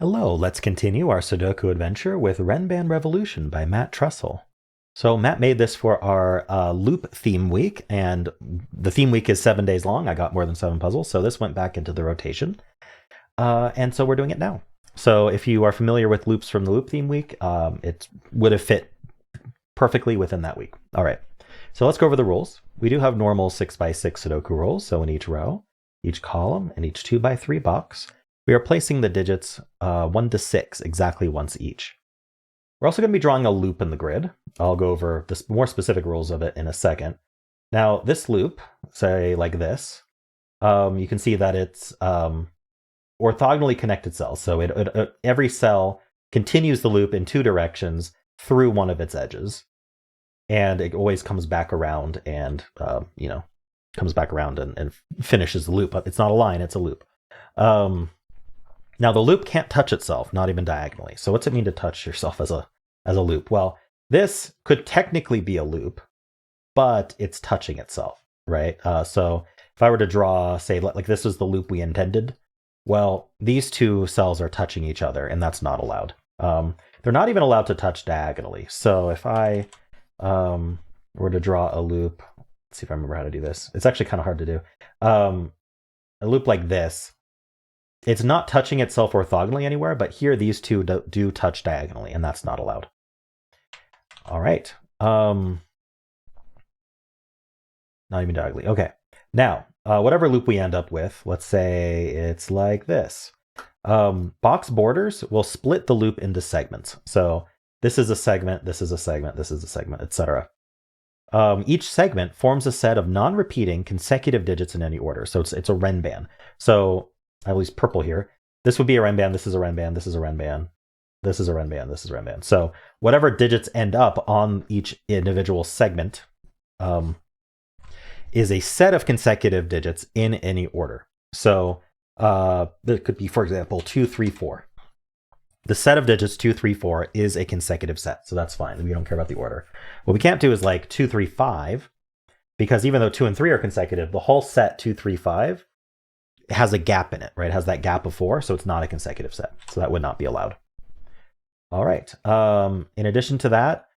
Hello, let's continue our Sudoku adventure with Renban Revolution by Matt Tressel. So Matt made this for our loop theme week, and the theme week is 7 days long. I got more than 7 puzzles, so this went back into the rotation. And so we're doing it now. So if you are familiar with loops from the loop theme week, it would have fit perfectly within that week. All right, so let's go over the rules. We do have normal 6x6 Sudoku rules, so in each row, each column, and each 2x3 box, we are placing the digits 1 to 6 exactly once each. We're also going to be drawing a loop in the grid. I'll go over the more specific rules of it in a second. Now, this loop, say like this, you can see that it's orthogonally connected cells. So every cell continues the loop in 2 directions through one of its edges. And it always comes back around and, comes back around and finishes the loop. But it's not a line, it's a loop. Now the loop can't touch itself, not even diagonally. So what's it mean to touch yourself as a loop? Well, this could technically be a loop, but it's touching itself, right? So if I were to draw, say, like this is the loop we intended, well, these 2 cells are touching each other, and that's not allowed. They're not even allowed to touch diagonally. So if I were to draw a loop, let's see if I remember how to do this. It's actually kind of hard to do. A loop like this, it's not touching itself orthogonally anywhere, but here these 2 do touch diagonally, and that's not allowed. All right. Not even diagonally. Okay. Now, whatever loop we end up with, let's say it's like this. Box borders will split the loop into segments. So this is a segment, this is a segment, this is a segment, etc. Each segment forms a set of non-repeating consecutive digits in any order. So it's a Renban. So at least purple here. This would be a Renban, this is a Renban, this is a Renban, this is a Renban, this is a Renban. So whatever digits end up on each individual segment is a set of consecutive digits in any order. So there could be, for example, 2, 3, 4. The set of digits 2, 3, 4 is a consecutive set, so that's fine. We don't care about the order. What we can't do is like 2, 3, 5, because even though 2 and 3 are consecutive, the whole set 2, 3, 5 has a gap in it, right? It has that gap of 4, so it's not a consecutive set. So that would not be allowed. All right. In addition to that,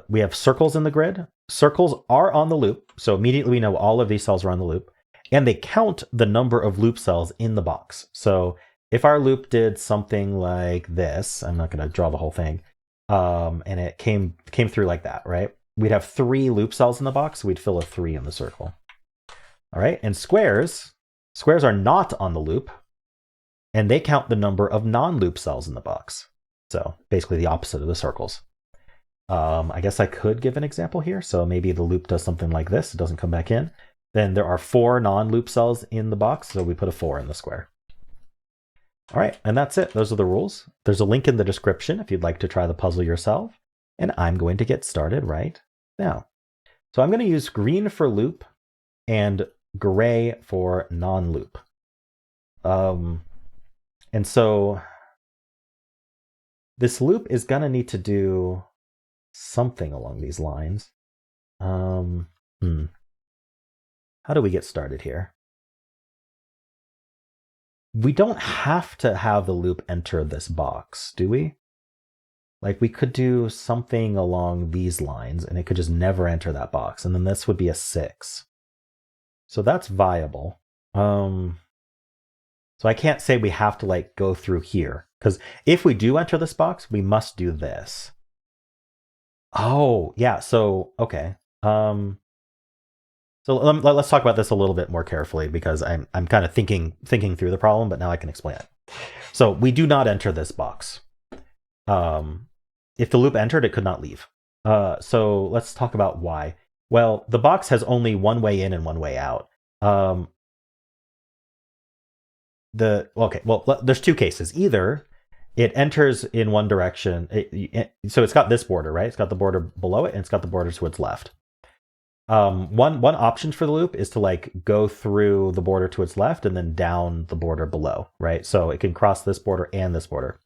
we have circles in the grid. Circles are on the loop, so immediately we know all of these cells are on the loop, and they count the number of loop cells in the box. So if our loop did something like this, I'm not going to draw the whole thing, and it came through like that, right? We'd have 3 loop cells in the box, so we'd fill a 3 in the circle. All right, and squares are not on the loop, and they count the number of non-loop cells in the box. So basically the opposite of the circles. I guess I could give an example here. So maybe the loop does something like this. It doesn't come back in. Then there are 4 non-loop cells in the box, so we put a 4 in the square. All right, and that's it. Those are the rules. There's a link in the description if you'd like to try the puzzle yourself. And I'm going to get started right now. So I'm going to use green for loop and gray for non-loop. And so this loop is going to need to do something along these lines. How do we get started here? We don't have to have the loop enter this box, do we? Like we could do something along these lines and it could just never enter that box. And then this would be a 6. So that's viable. So I can't say we have to like go through here, because if we do enter this box, we must do this. Oh, yeah. So, okay. So let's talk about this a little bit more carefully, because I'm kind of thinking through the problem, but now I can explain it. So we do not enter this box. If the loop entered, it could not leave. So let's talk about why. Well, the box has only one way in and one way out. There's 2 cases. Either it enters in one direction, so it's got this border, right? It's got the border below it, and it's got the border to its left. One option for the loop is to like go through the border to its left and then down the border below, right? So it can cross this border and this border.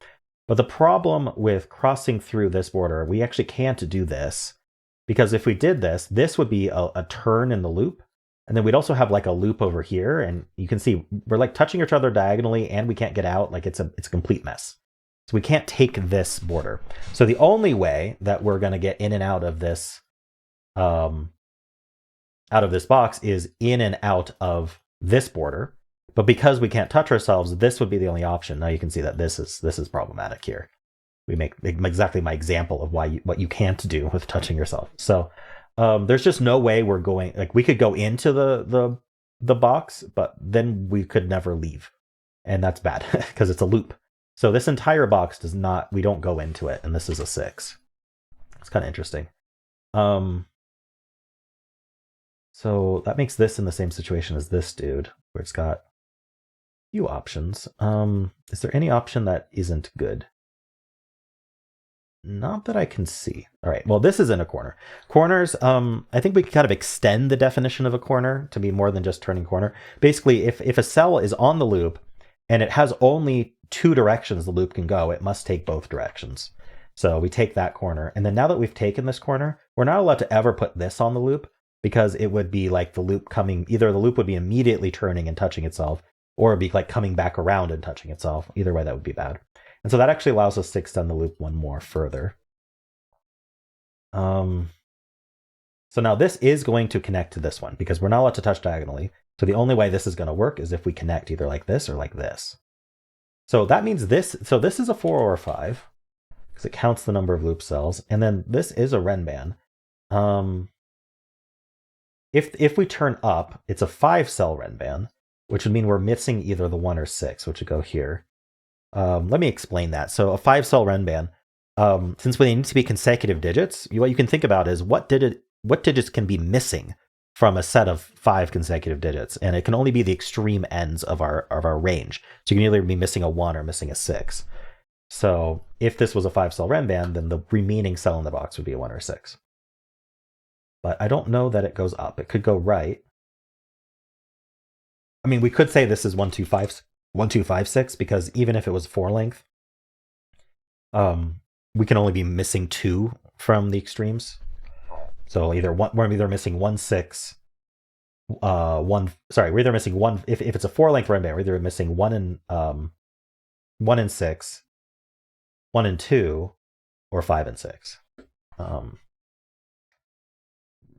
But the problem with crossing through this border, we actually can't do this, because if we did this, this would be a turn in the loop, And then we'd also have like a loop over here, and you can see we're like touching each other diagonally, and we can't get out. Like it's a complete mess. So we can't take this border. So the only way that we're going to get in and out of this box is in and out of this border. But because we can't touch ourselves, this would be the only option. Now you can see that this is problematic here. We make exactly my example of what you can't do with touching yourself. So there's just no way we're going, like we could go into the box, but then we could never leave. And that's bad because it's a loop. So this entire box we don't go into it, and this is a 6. It's kind of interesting. So that makes this in the same situation as this dude, where it's got a few options. Is there any option that isn't good? Not that I can see. All right, well, this is in a corner. Corners, I think we can kind of extend the definition of a corner to be more than just turning corner. Basically, if a cell is on the loop and it has only 2 directions the loop can go, it must take both directions. So we take that corner, and then now that we've taken this corner, we're not allowed to ever put this on the loop, because it would be like the loop coming, either the loop would be immediately turning and touching itself, or it'd be like coming back around and touching itself. Either way, that would be bad. And so that actually allows us to extend the loop one more further. So now this is going to connect to this one, because we're not allowed to touch diagonally. So the only way this is going to work is if we connect either like this or like this. So that means this is a 4 or a 5, because it counts the number of loop cells. And then this is a Renban. If we turn up, it's a 5-cell Renban, which would mean we're missing either the 1 or 6, which would go here. Let me explain that. So a 5-cell Renban, since they need to be consecutive digits, what you can think about is what digits can be missing from a set of 5 consecutive digits, and it can only be the extreme ends of our range. So you can either be missing a 1 or missing a 6. So if this was a 5-cell Renban, then the remaining cell in the box would be a 1 or 6. But I don't know that it goes up. It could go right. I mean, we could say this is 1, 2, 5, 1, 2, 5, 6, because even if it was 4 length, we can only be missing 2 from the extremes. So we're either missing 1, 6, we're either missing 1, if it's a 4 length Renban, we're either missing 1 and 6, 1 and 2, or 5 and 6.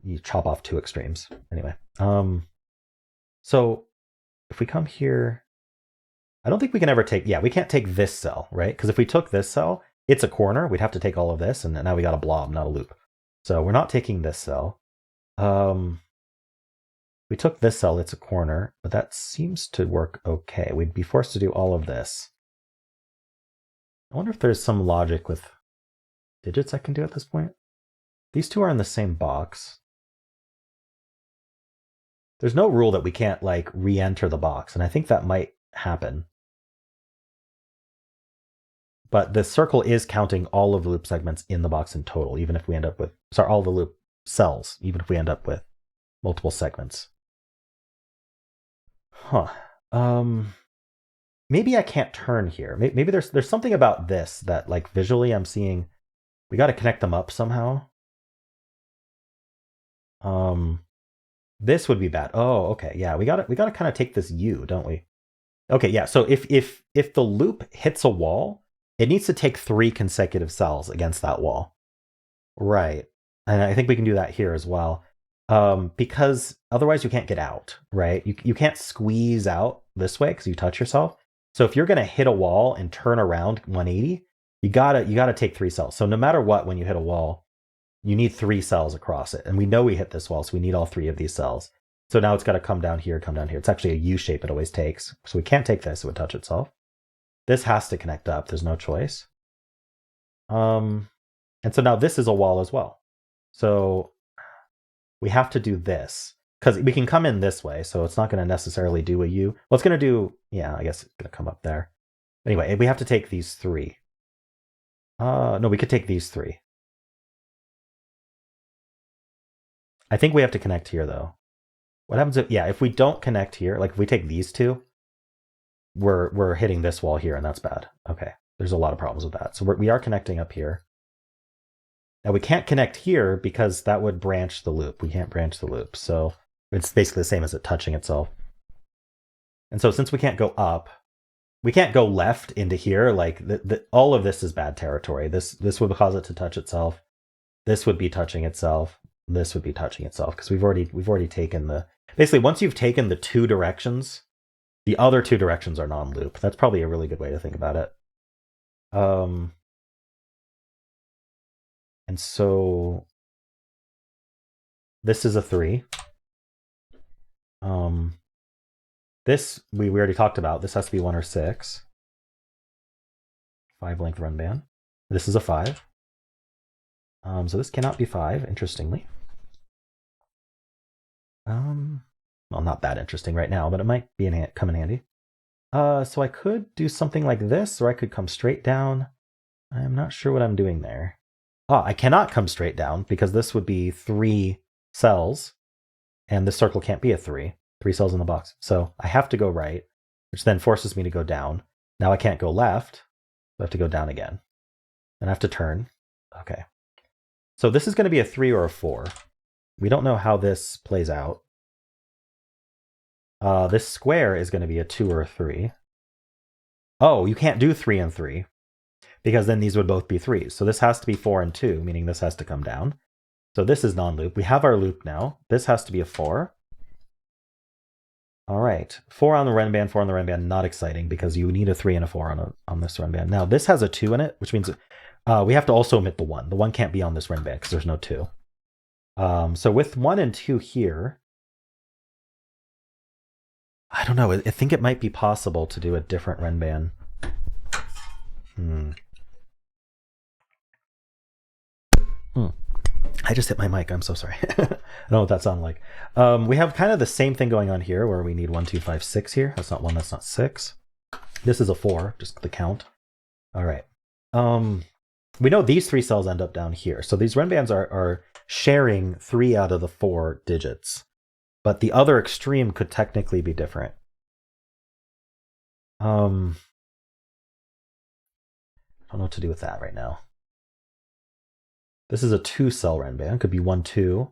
You chop off 2 extremes. Anyway, so if we come here, I don't think we can ever take, we can't take this cell, right? Because if we took this cell, it's a corner. We'd have to take all of this, and now we got a blob, not a loop. So we're not taking this cell. We took this cell, it's a corner, but that seems to work okay. We'd be forced to do all of this. I wonder if there's some logic with digits I can do at this point. These 2 are in the same box. There's no rule that we can't like re-enter the box, and I think that might happen. But the circle is counting all of the loop segments in the box in total, even if we end up with, all the loop cells, even if we end up with multiple segments. Maybe I can't turn here. Maybe there's something about this that like visually I'm seeing, we got to connect them up somehow. This would be bad. Oh, okay. Yeah, we got to kind of take this U, don't we? Okay, yeah. So if the loop hits a wall, it needs to take 3 consecutive cells against that wall. Right. And I think we can do that here as well. Because otherwise you can't get out, right? You can't squeeze out this way because you touch yourself. So if you're going to hit a wall and turn around 180, you gotta take 3 cells. So no matter what, when you hit a wall, you need 3 cells across it. And we know we hit this wall, so we need all 3 of these cells. So now it's got to come down here, come down here. It's actually a U shape it always takes. So we can't take this, it would touch itself. This has to connect up, there's no choice. And so now this is a wall as well. So we have to do this, because we can come in this way, so it's not going to necessarily do a U. Well, it's going to do, yeah, I guess it's going to come up there. Anyway, we have to take these 3. No, we could take these 3. I think we have to connect here, though. What happens if we don't connect here, like if we take these 2, we're hitting this wall here, and that's bad. Okay, there's a lot of problems with that. So we are connecting up here. Now we can't connect here because that would branch the loop. We can't branch the loop. So It's basically the same as it touching itself. And so since we can't go up, we can't go left into here. Like all of this is bad territory. This would cause it to touch itself. This would be touching itself. This would be touching itself because we've already taken the, basically once you've taken the two directions, the other two directions are non-loop. That's probably a really good way to think about it. And so this is a 3. This we already talked about. This has to be 1 or 6. 5 length Renban. This is a 5. So this cannot be 5, interestingly. Well, not that interesting right now, but it might be come in handy. So I could do something like this, or I could come straight down. I'm not sure what I'm doing there. I cannot come straight down because this would be 3 cells, and this circle can't be a 3. 3 cells in the box. So I have to go right, which then forces me to go down. Now I can't go left, so I have to go down again. Then I have to turn. Okay. So this is going to be a 3 or a 4. We don't know how this plays out. This square is going to be a 2 or a 3. Oh, you can't do 3 and 3, because then these would both be 3s. So this has to be 4 and 2, meaning this has to come down. So this is non-loop. We have our loop now. This has to be a 4. All right, 4 on the Renban, 4 on the Renban, not exciting because you need a 3 and a 4 on this Renban. Now this has a 2 in it, which means we have to also omit the 1. The 1 can't be on this Renban because there's no 2. So with 1 and 2 here, I don't know. I think it might be possible to do a different Renban. I just hit my mic. I'm so sorry. I don't know what that sounded like. We have kind of the same thing going on here where we need 1, 2, 5, 6 here. That's not 1, that's not 6. This is a 4, just the count. All right. We know these 3 cells end up down here. So these Renbans are sharing 3 out of the 4 digits. But the other extreme could technically be different. I don't know what to do with that right now. This is a 2-cell Renban. It could be 1, 2.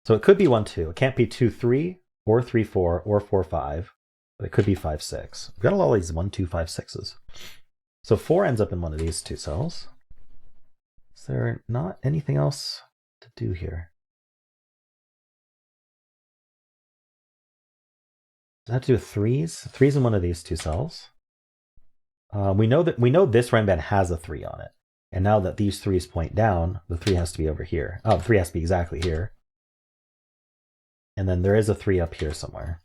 So it could be 1, 2. It can't be 2, 3, or 3, 4, or 4, 5. But it could be 5, 6. We've got all these 1, 2, 5, 6s. So 4 ends up in one of these 2 cells. Is there not anything else to do here? Does that have to do with 3s? 3's in one of these 2 cells. We know this Renban has a 3 on it. And now that these 3's point down, the 3 has to be over here. Oh, the 3 has to be exactly here. And then there is a 3 up here somewhere.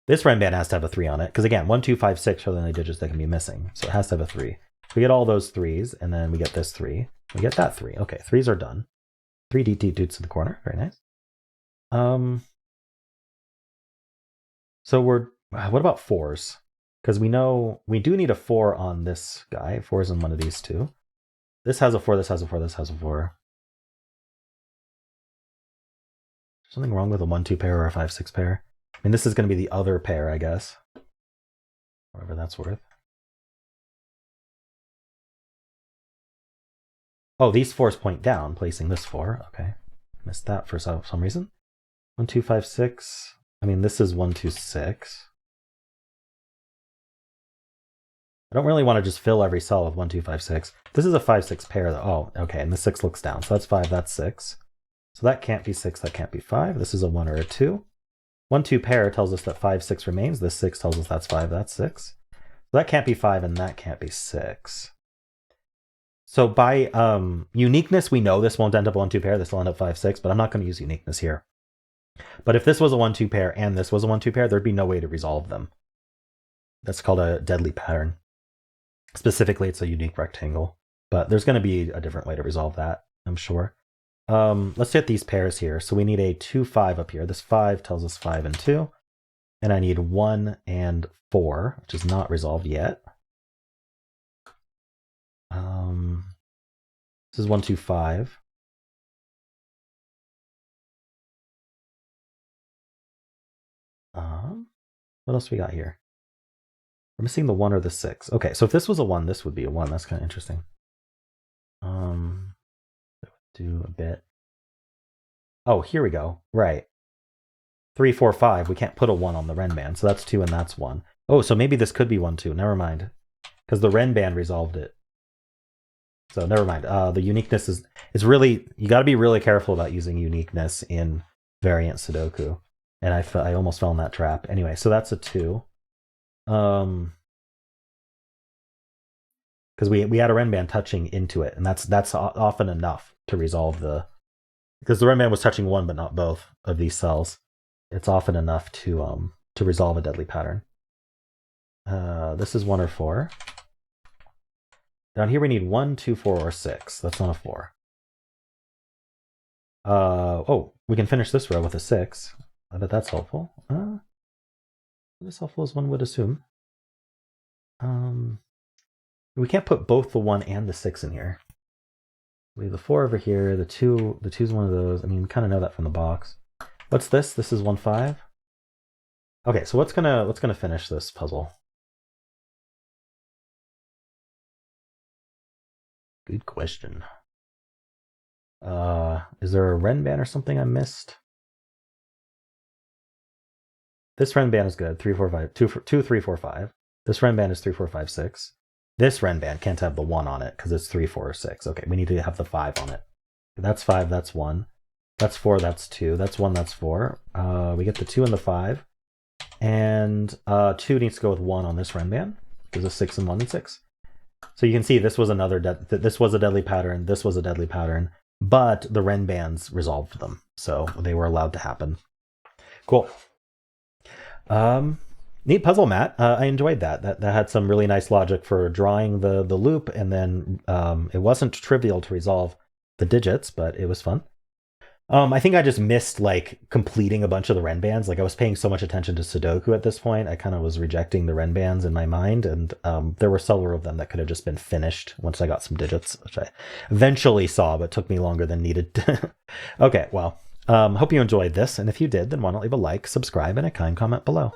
This Renban has to have a 3 on it. Because again, 1, 2, 5, 6 are the only digits that can be missing. So it has to have a 3. We get all those 3's, and then we get this 3. We get that 3. Okay, 3's are done. 3 DT dudes in the corner. Very nice. So what about 4's? Because we know we do need a 4 on this guy. 4's in one of these 2. This has a 4, this has a 4, this has a 4. Something wrong with a 1, 2 pair or a 5, 6 pair? I mean, this is going to be the other pair, I guess. Whatever that's worth. Oh, these 4's point down, placing this 4. Okay. Missed that for some reason. 1, 2, 5, 6. I mean, this is 1, 2, 6. I don't really want to just fill every cell with 1, 2, 5, 6. This is a 5, 6 pair. Oh, okay, and the 6 looks down. So that's 5, that's 6. So that can't be 6, that can't be 5. This is a 1 or a 2. 1, 2 pair tells us that 5, 6 remains. This 6 tells us that's 5, that's 6. So that can't be 5, and that can't be 6. So by uniqueness, we know this won't end up a 1, 2 pair. This will end up 5, 6, but I'm not going to use uniqueness here. But if this was a 1, 2 pair and this was a 1, 2 pair, there'd be no way to resolve them. That's called a deadly pattern. Specifically, it's a unique rectangle, but there's going to be a different way to resolve that, I'm sure. Let's get these pairs here. So we need a 2, 5 up here. This 5 tells us 5 and 2. And I need 1 and 4, which is not resolved yet. This is 1, 2, 5. What else we got here? We're missing the 1 or the 6. Okay, so if this was a 1, this would be a 1. That's kind of interesting. That would do a bit. Oh, here we go. Right. 3, 4, 5. We can't put a 1 on the Renban, so that's 2 and that's 1. Oh, so maybe this could be 1, 2. Never mind. Because the Renban resolved it. So never mind. The uniqueness is really... You got to be really careful about using uniqueness in variant Sudoku. And I almost fell in that trap. Anyway, so that's a 2. Because we had a Renban touching into it, and that's often enough to resolve the... Because the Renban was touching one but not both of these cells. It's often enough to resolve a deadly pattern. This is 1 or 4. Down here we need 1, 2, 4, or 6. That's not a 4. Oh, we can finish this row with a 6. I bet that's helpful. As helpful as one would assume. We can't put both the 1 and the 6 in here. We have the 4 over here. The 2 is one of those. I mean, we kind of know that from the box. What's this? This is 1, 5. Okay, so what's gonna finish this puzzle? Good question. Is there a Renban or something I missed? This Renban is good. 3, 4, 5. 2, 3, 4, 5. This Renban is 3, 4, 5, 6. This Renban can't have the 1 on it because it's 3, 4, or 6. Okay, we need to have the 5 on it. That's 5, that's 1. That's 4, that's 2. That's 1, that's 4. We get the 2 and the 5. And 2 needs to go with 1 on this Renban. There's a 6 and 1 and 6. So you can see this was this was a deadly pattern, this was a deadly pattern, but the Renbans resolved them. So they were allowed to happen. Cool. Neat puzzle, Matt. I enjoyed that. That had some really nice logic for drawing the loop, and then it wasn't trivial to resolve the digits, but it was fun. I think I just missed like completing a bunch of the Renbans. Like I was paying so much attention to Sudoku at this point, I kind of was rejecting the Renbans in my mind, and there were several of them that could have just been finished once I got some digits, which I eventually saw, but took me longer than needed. Okay, well, hope you enjoyed this, and if you did, then why not leave a like, subscribe, and a kind comment below.